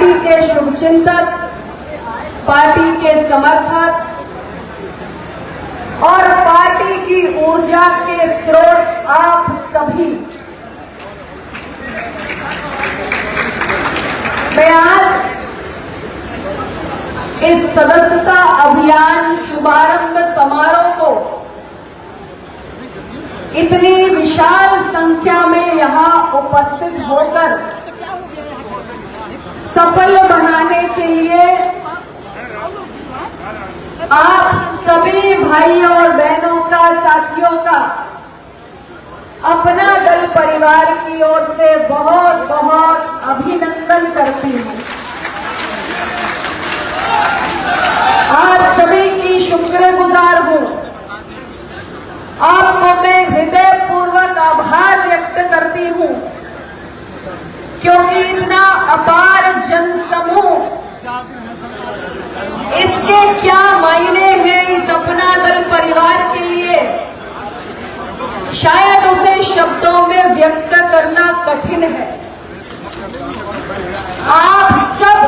Party के शुभचिंतक, party के समर्थक और पार्टी की ऊर्जा के स्रोत आप सभी। मैं आज इस सदस्यता अभियान शुभारंभ समारोह को इतनी विशाल संख्या में यहां उपस्थित होकर सफल बनाने के लिए आप सभी भाइयों और बहनों का, साथियों का, अपना दल परिवार की ओर से बहुत बहुत अभिनंदन करती हूं। आप सभी की शुक्रगुजार हूं। आपको मैं हृदयपूर्वक आभार व्यक्त करती हूं, क्योंकि इतना अपार जनसमूह, इसके क्या मायने हैं इस अपना दल परिवार के लिए, शायद उसे शब्दों में व्यक्त करना कठिन है। आप सब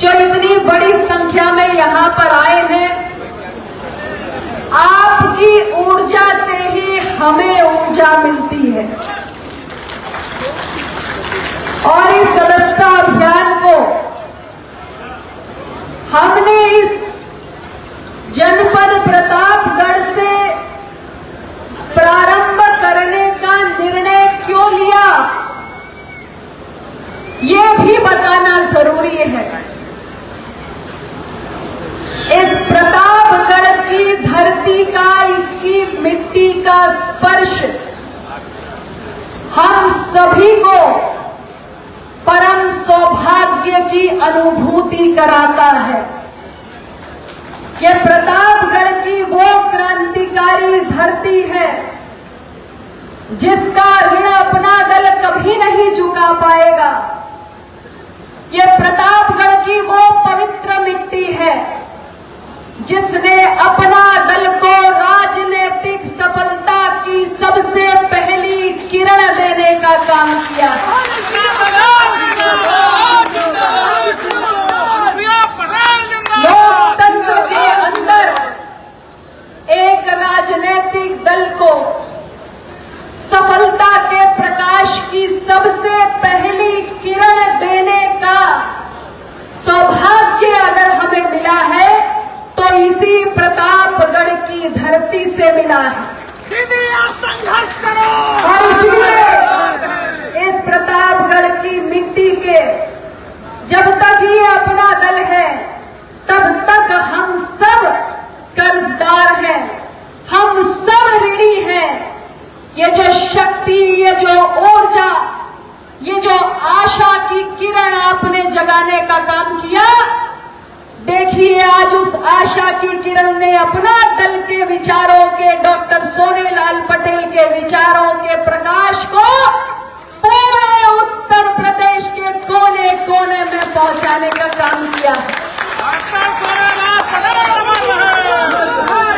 जो इतनी बड़ी संख्या में यहां पर आए हैं, आपकी ऊर्जा से ही हमें ऊर्जा मिलती है। और इस सदस्यता अभियान को हमने इस जनपद प्रतापगढ़ से प्रारंभ करने का निर्णय क्यों लिया, ये भी बताना जरूरी है। इस प्रतापगढ़ की धरती का, इसकी मिट्टी का स्पर्श हम सभी को परम सौभाग्य की अनुभूति कराता है। ये प्रतापगढ़ की वो क्रांतिकारी धरती है जिसका ऋण अपना दल कभी नहीं चुका पाएगा। ये प्रतापगढ़ की वो पवित्र मिट्टी है जिसने अपना दल को राजनीतिक सफलता की सबसे पहली किरण देने का काम किया। लोकतंत्र के अंदर एक राजनीतिक दल को सफलता के प्रकाश की सबसे पहली किरण देने का सौभाग्य अगर हमें मिला है तो इसी प्रतापगढ़ की धरती से मिला है। संघर्ष करो। और इसलिए इस प्रतापगढ़ की मिट्टी के जब तक ये अपना दल है, तब तक हम सब कर्जदार हैं, हम सब ऋणी हैं। ये जो शक्ति, ये जो ऊर्जा, ये जो आशा की किरण आपने जगाने का काम किया, देखिए आज उस आशा की किरण ने अपना दल के विचारों के, डॉक्टर सोनेलाल पटेल के विचारों के प्रकाश को पूरे उत्तर प्रदेश के कोने कोने में पहुंचाने का काम किया।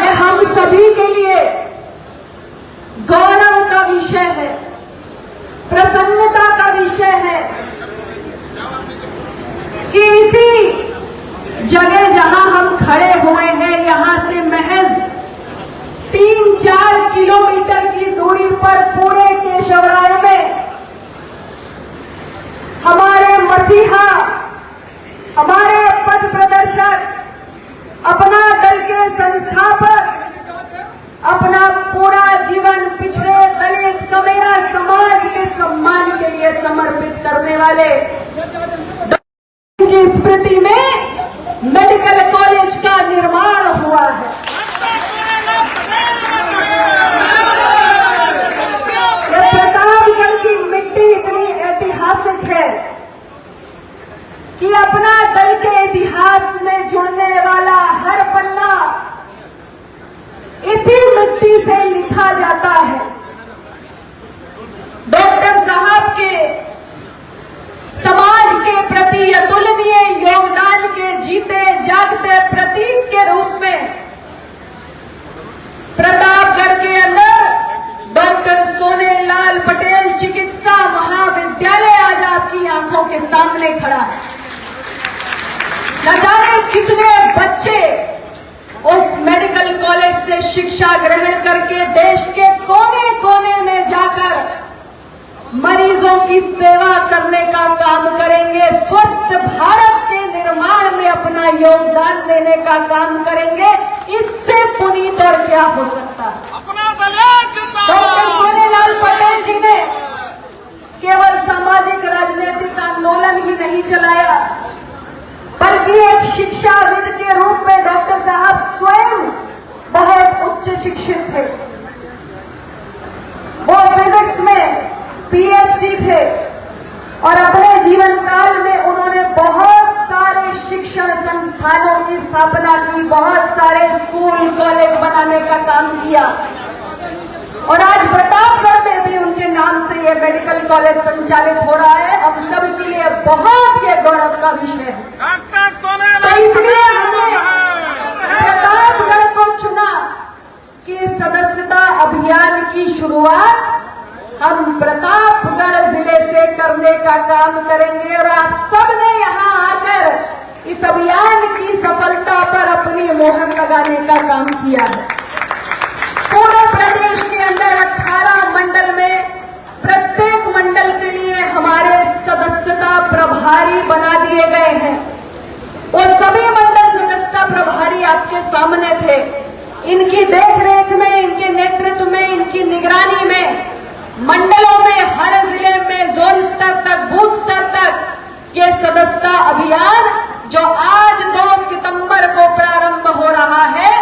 ये हम सभी के लिए गौरव का विषय है, प्रसन्नता का विषय है कि इसी जगह जहां हम खड़े हुए हैं, यहां से महज 3-4 किलोमीटर की दूरी पर पूरे केशवराय में हमारे मसीहा, हमारे पथ प्रदर्शक, अपना दल के संस्थापक, अपना पूरा जीवन पिछड़े दलित कमेरा समाज के सम्मान के लिए समर्पित करने वाले की स्मृति में मेडिकल कॉलेज का निर्माण हुआ है। प्रतापगढ़ की मिट्टी इतनी ऐतिहासिक है कि अपना दल के इतिहास में जुड़ने वाला हर पन्ना इसी मिट्टी से लिखा जाता है। डॉक्टर साहब के समाज के प्रति अतुलनीय योगदान के जीते जागते प्रतीक के रूप में प्रतापगढ़ के अंदर डॉक्टर सोनेलाल पटेल चिकित्सा महाविद्यालय आज आपकी अपनी आंखों के सामने खड़ा है। न जाने कितने बच्चे उस मेडिकल कॉलेज से शिक्षा ग्रहण करके देश के कोने कोने में जाकर मरीजों की सेवा करने का काम करेंगे, स्वस्थ भारत के निर्माण में अपना योगदान देने का काम करेंगे। इससे पुनीत और क्या हो सकता है। डॉक्टर सोनेलाल पटेल जी ने केवल सामाजिक राजनीतिक आंदोलन ही नहीं चलाया, बल्कि एक शिक्षाविद के रूप में डॉक्टर साहब स्वयं बहुत उच्च शिक्षित थे। वो फिजिक्स में पीएचडी थे और अपने जीवन काल में उन्होंने बहुत सारे शिक्षण संस्थानों की स्थापना की, बहुत सारे स्कूल कॉलेज बनाने का काम किया और आज प्रतापगढ़ में भी उनके नाम से ये मेडिकल कॉलेज संचालित हो रहा है। हम सब के लिए बहुत ये गौरव का विषय है। तो इसलिए हमने प्रतापगढ़ को चुना कि सदस्यता अभियान की शुरुआत हम प्रतापगढ़ जिले से करने का काम करेंगे और आप सबने यहां आकर इस अभियान की सफलता पर अपनी मोहर लगाने का काम किया है। पूरे प्रदेश के अंदर 18 मंडल में प्रत्येक मंडल के लिए हमारे सदस्यता प्रभारी बना दिए गए हैं और सभी मंडल सदस्यता प्रभारी आपके सामने थे। इनकी देखरेख में, इनके नेतृत्व में, इनकी निगरानी में मंडलों में, हर जिले में, जोन स्तर तक, बूथ स्तर तक ये सदस्यता अभियान जो आज 2 सितंबर को प्रारंभ हो रहा है,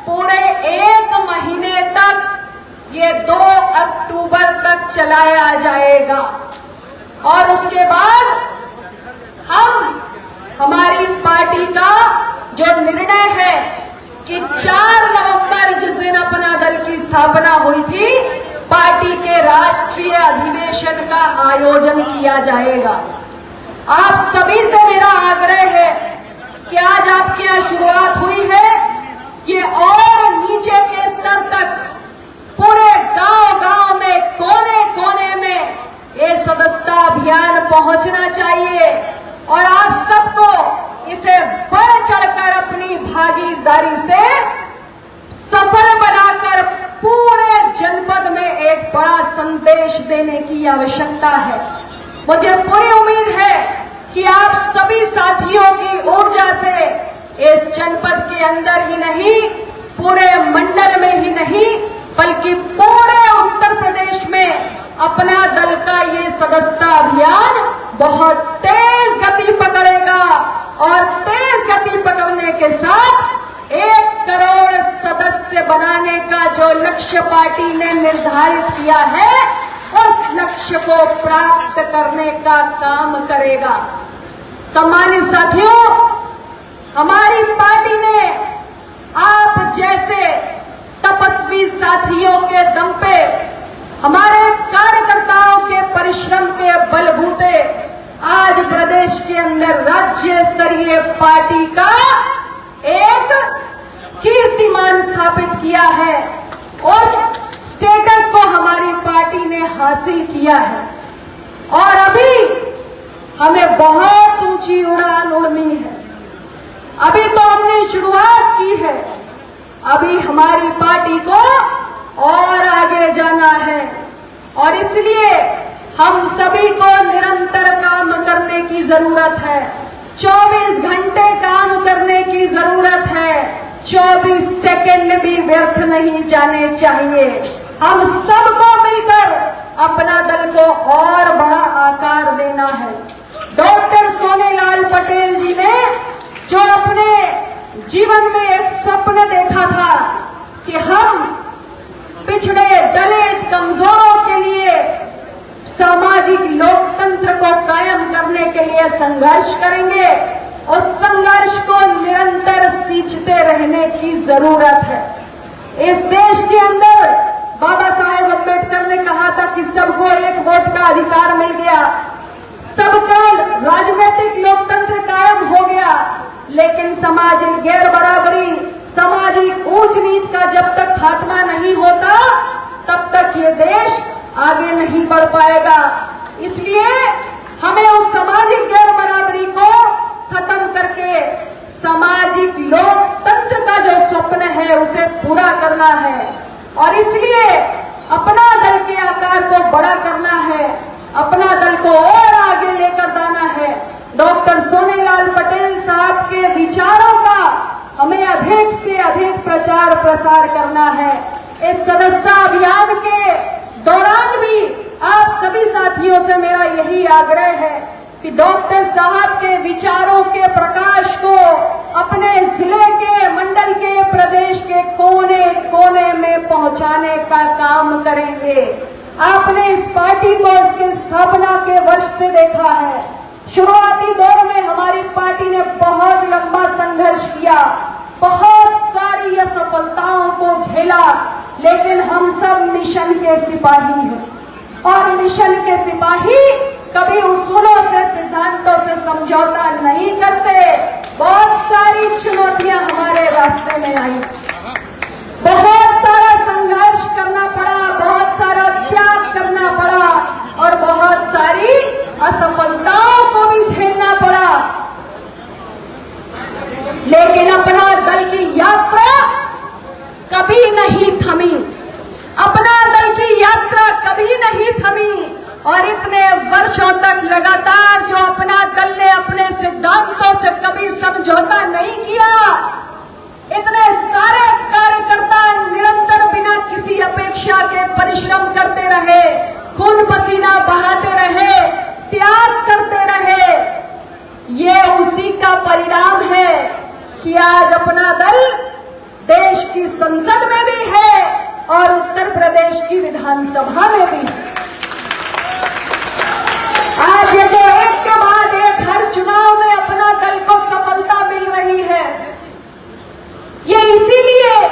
पूरे 1 महीने तक ये 2 अक्टूबर तक चलाया जाएगा और उसके बाद हमारी पार्टी का जो निर्णय है कि 4 नवंबर जिस दिन अपना दल की स्थापना हुई थी, पार्टी के राष्ट्रीय अधिवेशन का आयोजन किया जाएगा। आप सभी से मेरा आग्रह है कि आज आपके यहाँ शुरुआत हुई है, ये और नीचे के स्तर तक पूरे गांव-गांव में, कोने कोने में ये सदस्यता अभियान पहुंचना चाहिए और आप सबको इसे बढ़ चढ़कर अपनी भागीदारी से सफल बनाकर पूरे जनपद में एक बड़ा संदेश देने की आवश्यकता है। मुझे पूरी उम्मीद है कि आप सभी साथियों की ऊर्जा से इस जनपद के अंदर ही नहीं, पूरे मंडल में ही नहीं, बल्कि पूरे उत्तर प्रदेश में अपना दल का ये सदस्यता अभियान बहुत तेज गति पकड़ेगा और तेज गति पकड़ने के साथ 1 करोड़ सदस्य बनाने का जो लक्ष्य पार्टी ने निर्धारित किया है, उस लक्ष्य को प्राप्त करने का काम करेगा। सम्मानित साथियों, हमारी पार्टी ने आप जैसे तपस्वी साथियों के दम पे, हमारे कार्यकर्ताओं के परिश्रम के बलबूते आज प्रदेश के अंदर राज्य स्तरीय पार्टी का एक कीर्तिमान स्थापित किया है। उस स्टेटस को हमारी पार्टी ने हासिल किया है और अभी हमें बहुत ऊंची उड़ान उड़नी है। अभी तो हमने शुरुआत की है, अभी हमारी पार्टी को और आगे जाना है और इसलिए हम सभी को निरंतर काम करने की जरूरत है। 24 घंटे काम करने की जरूरत है, 24 सेकंड भी व्यर्थ नहीं जाने चाहिए। हम सबको मिलकर अपना दल को और बड़ा आकार देना है। डॉक्टर सोनेलाल पटेल जी ने जो अपने जीवन में एक स्वप्न देखा था कि हम पिछड़े, दलित, कमजोरों के लिए सामाजिक लोकतंत्र को कायम करने के लिए संघर्ष करेंगे, उस संघर्ष को निरंतर सींचते रहने की जरूरत है। इस देश के अंदर बाबा साहेब अम्बेडकर ने कहा था कि सबको एक वोट का अधिकार मिल गया, सबका राजनीतिक लोकतंत्र कायम हो गया, लेकिन सामाजिक गैर बराबरी, सामाजिक ऊंच नीच का जब तक खात्मा नहीं होता तब तक ये देश आगे नहीं बढ़ पाएगा। इसलिए हमें उस सामाजिक गैर बराबरी को खत्म करके सामाजिक लोकतंत्र का जो स्वप्न है उसे पूरा करना है। और इसलिए अपना दल के आकार को बड़ा करना है, अपना दल को और आगे लेकर जाना है। डॉक्टर सोनेलाल पटेल साहब के विचारों का हमें अधिक से अधिक प्रचार प्रसार करना है। इस सदस्यता अभियान के दौरान भी आप सभी साथियों से मेरा यही आग्रह है कि डॉक्टर साहब के विचारों के प्रकाश को अपने जिले के, मंडल के, प्रदेश के कोने कोने में पहुंचाने का काम करेंगे। आपने इस पार्टी को इसके स्थापना के वर्ष से देखा है। शुरुआती दौर में हमारी पार्टी ने बहुत लंबा संघर्ष किया, बहुत सारी असफलताओं को झेला, लेकिन हम सब मिशन के सिपाही हैं और मिशन के सिपाही कभी उसूलों से, सिद्धांतों से समझौता नहीं करते। बहुत सारी चुनौतियां हमारे रास्ते में आई, बहुत सारा संघर्ष करना पड़ा, बहुत सारा त्याग करना पड़ा और बहुत सारी असफलताओं को भी झेलना पड़ा, लेकिन अपना दल की यात्रा कभी नहीं थमी, अपना दल की यात्रा कभी नहीं थमी। और इतने वर्षों तक लगातार जो अपना दल ने अपने सिद्धांतों से कभी समझौता नहीं किया, इतने सारे कार्यकर्ता निरंतर बिना किसी अपेक्षा के परिश्रम करते रहे, खून पसीना बहाते रहे, त्याग करते रहे। ये उसी का परिणाम है कि आज अपना दल देश की संसद में भी है और उत्तर प्रदेश की विधानसभा में भी है। आज ये जो एक के बाद एक हर चुनाव में अपना दल को सफलता मिल रही है, ये इसीलिए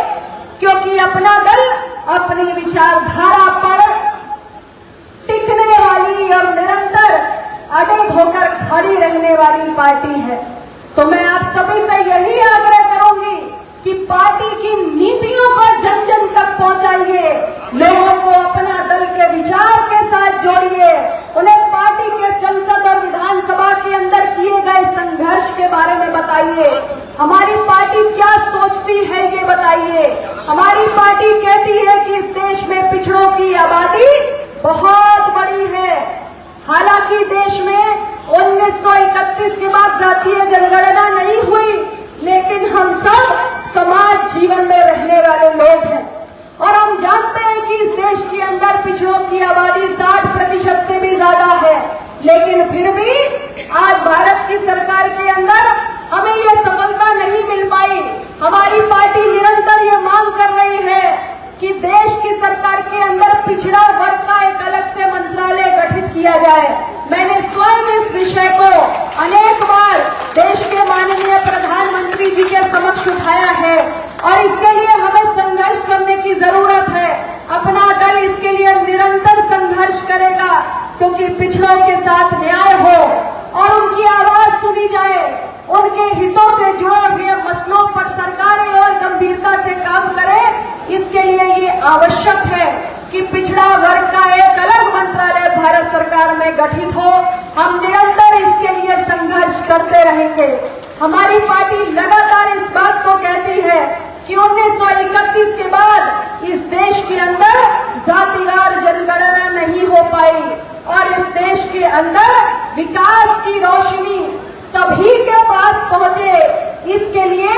क्योंकि अपना दल अपनी विचारधारा पर टिकने वाली और निरंतर अडिग होकर खड़ी रहने वाली पार्टी है। तो मैं आप सभी से यही आग्रह करूंगी कि पार्टी की नीतियों को जन जन तक पहुंचाइए, लोगों को अपना दल के विचार के साथ जोड़िए, उन्हें पार्टी के संसद और विधानसभा के अंदर किए गए संघर्ष के बारे में बताइए। हमारी पार्टी क्या सोचती है ये बताइए। हमारी पार्टी कहती है कि इस देश में पिछड़ों की आबादी बहुत बड़ी है। हालांकि देश में 1931 के बाद जातीय जनगणना नहीं हुई, लेकिन हम सब समाज जीवन में रहने वाले लोग हैं और हम जानते हैं कि इस देश के अंदर पिछड़ों की आबादी 60% से भी ज्यादा है। लेकिन फिर भी आज भारत की सरकार के अंदर हमें ये सफलता नहीं मिल पाई। हमारी पार्टी निरंतर ये मांग कर रही है कि देश की सरकार के अंदर पिछड़ा वर्ग का एक अलग से मंत्रालय गठित किया जाए। मैंने स्वयं इस विषय को अनेक बार देश के माननीय प्रधानमंत्री जी के समक्ष उठाया है और इसके लिए हमें संघर्ष करने की जरूरत है। अपना दल इसके लिए निरंतर संघर्ष करेगा क्योंकि पिछड़ों के साथ न्याय हो और उनकी आवाज सुनी जाए, उनके हितों से जुड़े हुए मसलों पर सरकारें और गंभीरता से काम करे। इसके लिए ये आवश्यक है कि पिछड़ा वर्ग का एक अलग मंत्रालय भारत सरकार में गठित हो। हम निरंतर इसके लिए संघर्ष करते रहेंगे। हमारी पार्टी लगातार इस बात को कहती है कि 1931 के बाद इस देश के अंदर जातिवार जनगणना नहीं हो पाई और इस देश के अंदर विकास की रोशनी सभी के पास पहुंचे। इसके लिए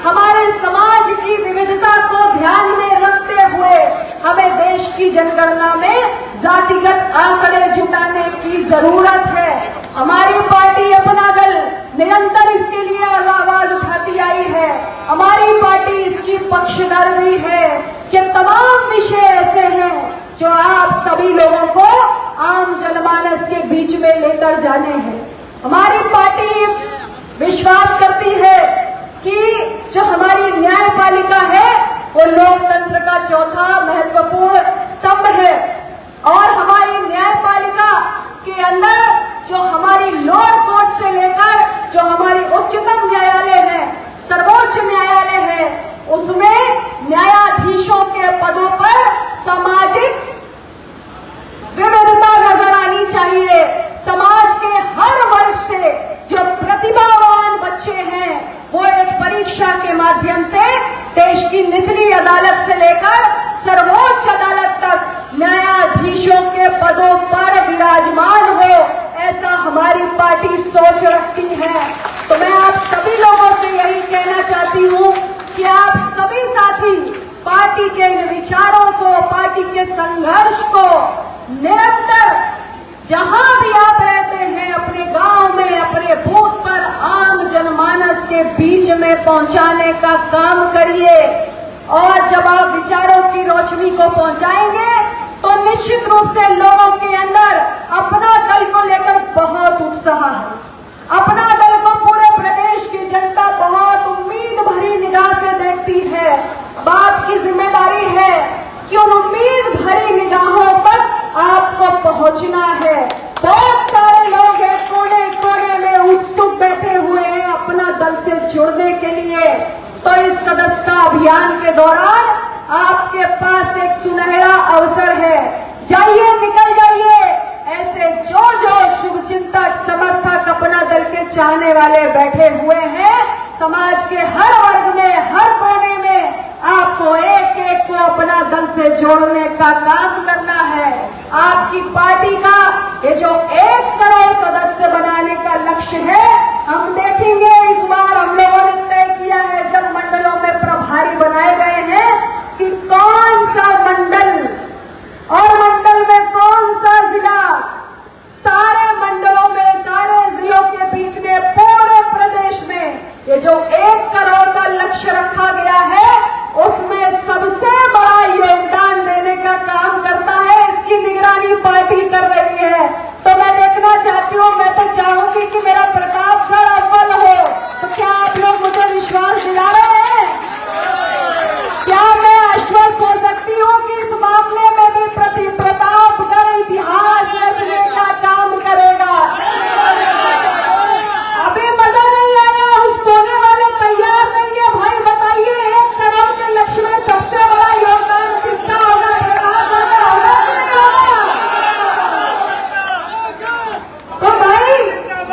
हमारे समाज की विविधता को ध्यान में रखते हुए हमें देश की जनगणना में जातिगत आंकड़े जुटाने की जरूरत है। हमारी पार्टी अपना दल निरंतर इसके लिए आवाज उठाती आई है। हमारी पार्टी इसकी पक्षधर भी है कि तमाम विषय ऐसे हैं जो आप सभी लोगों को आम जनमानस के बीच में लेकर जाने हैं। हमारी पार्टी विश्वास करती है कि जो हमारी न्यायपालिका है वो लोकतंत्र का चौथा महत्वपूर्ण स्तंभ है और हमारी न्यायपालिका के अंदर जो हमारी लोअर कोर्ट से लेकर जो हमारी उच्चतम न्यायालय है, सर्वोच्च न्यायालय है, उसमें न्यायाधीशों के पदों पर सामाजिक विविधता नजर आनी चाहिए। समाज के लेकर सर्वोच्च अदालत तक न्यायाधीशों के पदों पर विराजमान हो, ऐसा हमारी पार्टी सोच रखती है। तो मैं आप सभी लोगों से यही कहना चाहती हूँ कि आप सभी साथी पार्टी के इन विचारों को, पार्टी के संघर्ष को निरंतर जहां भी आप रहते हैं अपने गांव में, अपने बूथ पर आम जनमानस के बीच में पहुंचाने का काम करिए। और जब आप विचारों की रोशनी को पहुंचाएंगे तो निश्चित रूप से लोगों के अंदर अपना दल को लेकर बहुत उत्साह है। अपना दल को पूरे प्रदेश की जनता बहुत उम्मीद भरी निगाह से देखती है। बात की जिम्मेदारी है कि उन उम्मीद भरी निगाहों तक आपको पहुंचना है। बहुत सारे लोग हैं कोने कोने में उत्सुक बैठे हुए हैं अपना दल से जुड़ने के लिए। तो इस सदस्यता अभियान के दौरान आपके पास एक सुनहरा अवसर है। जाइए, निकल जाइए। ऐसे जो शुभचिंतक, समर्थक, अपना दल के चाहने वाले बैठे हुए हैं, समाज के हर वर्ग में, हर कोने में आपको एक एक को अपना दल से जोड़ने का काम करना है। आपकी पार्टी का ये जो 1 करोड़ सदस्य बनाने का लक्ष्य है, हम देखेंगे इस बार हम लोगों ने तय किया है जब मंडलों में प्रभारी बनाए गए हैं कि कौन सा मंडल और मंडल में कौन सा जिला, सारे मंडलों में, सारे जिलों के बीच में, पूरे प्रदेश में ये जो 1 करोड़ का लक्ष्य रखा गया है उसमें सबसे बड़ा योगदान देने का काम करता है। इसकी निगरानी पार्टी कर रही है। तो मैं देखना चाहती हूँ, मैं तो चाहूंगी कि मेरा प्रतापगढ़ अव्वल हो। तो क्या आप लोग मुझे विश्वास दिला रहे हैं? क्या मैं आश्वस्त हो सकती हूँ कि इस मामले में भी प्रतापगढ़ इतिहास रचने का काम करेगा? अभी मजा नहीं आया? उस कोने वाले तैयार नहीं है? भाई बताइए, 1 करोड़ के लक्ष्य में सबसे बड़ा योगदान किसका होगा? तो भाई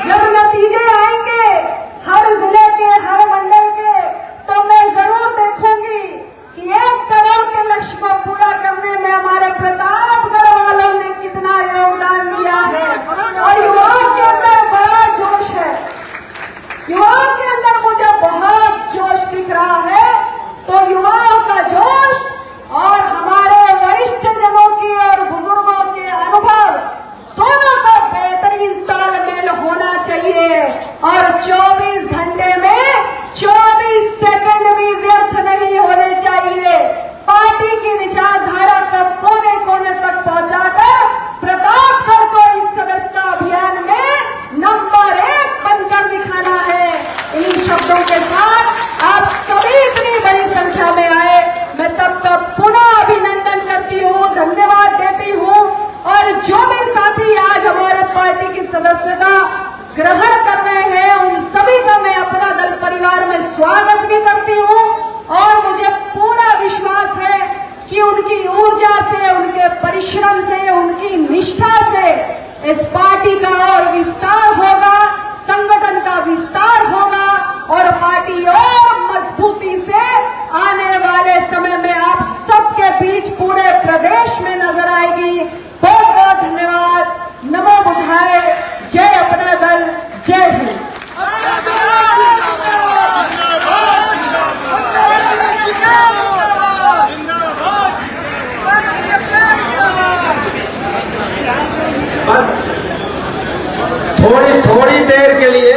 जब नतीजे आएंगे हर जिले के, हर मंडल के, तो मैं जरूर देखूंगी कि 1 करोड़ के लक्ष्य को पूरा करने में हमारे प्रतापगढ़ वालों ने कितना योगदान दिया है। और युवाओं के अंदर बड़ा जोश है, युवाओं के अंदर मुझे बहुत जोश दिख रहा है। तो युवाओं का जोश और हमारे वरिष्ठ जनों की और बुजुर्गों के अनुभव दोनों का बेहतरीन तालमेल होना चाहिए। और 24 घंटे में 24 सेकंड भी व्यर्थ नहीं होने चाहिए। पार्टी की विचारधारा को कोने कोने तक पहुंचाकर प्रतापगढ़ को इस सदस्यता अभियान में नंबर 1 बनकर दिखाना है। इन शब्दों के साथ आप सभी इतनी बड़ी संख्या में आए, मैं सबका पुनः अभिनंदन करती हूँ, धन्यवाद देती हूँ। और जो भी साथी आज हमारे पार्टी की सदस्यता ग्रहण कर रहे हैं उन सभी का मैं अपना दल परिवार में स्वागत भी करती हूँ। और मुझे पूरा विश्वास है कि उनकी ऊर्जा से, उनके परिश्रम से, उनकी निष्ठा से इस पार्टी का और विस्तार होगा, संगठन का विस्तार होगा और पार्टी और मजबूती से आने वाले समय में आप सबके बीच पूरे प्रदेश में नजर आएगी। बहुत बहुत धन्यवाद। नमो बुद्धाय। जय अपना दल। जय हिंद। बस थोड़ी देर के लिए